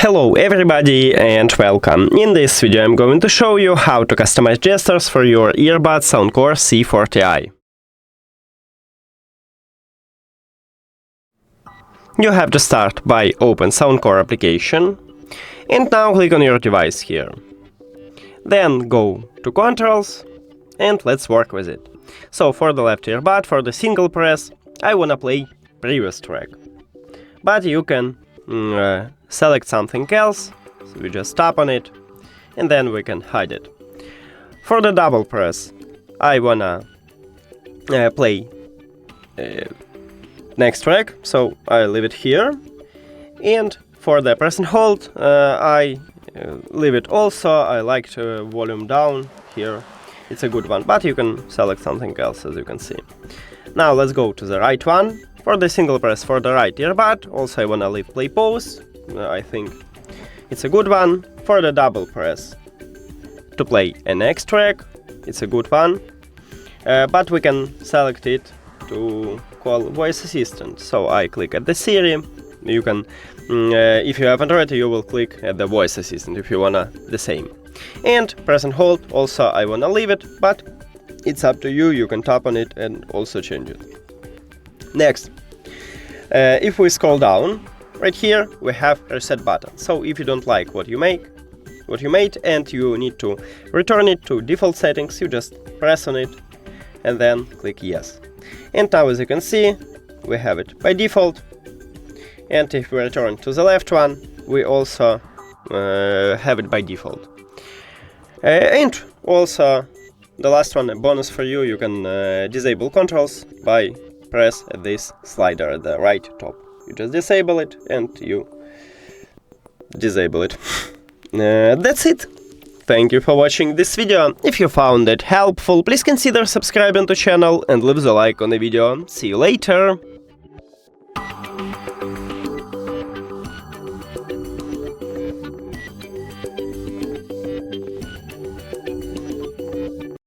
Hello everybody and welcome. In this video I'm going to show you how to customize gestures for your earbuds SOUNDCORE C40i. You have to start by open SOUNDCORE application and now click on your device here. Then go to controls and let's work with it. So for the left earbud, for the single press, I wanna play previous track. But you can select something else, so we just tap on it and then we can hide it. For the double press, I wanna play next track, so I leave it here. And for the press and hold, I leave it also. I like to volume down here. It's a good one, but you can select something else, as you can see. Now let's go to the right one. For the single press for the right earbud, also I wanna leave play pause. I think it's a good one. For the double press, to play a next track, it's a good one. But we can select it to call voice assistant. So I click at the Siri. You can, if you have Android, you will click at the voice assistant if you wanna the same. And press and hold, also I wanna leave it, but it's up to you. You can tap on it and also change it. Next, if we scroll down, right here we have a reset button. So if you don't like what you made and you need to return it to default settings, you just press on it and then click yes. And now as you can see, we have it by default. And if we return to the left one, we also have it by default. And also the last one, a bonus for you, you can disable controls by press this slider at the right top. You just disable it and you disable it. That's it. Thank you for watching this video. If you found it helpful, please consider subscribing to the channel and leave the like on the video. See you later.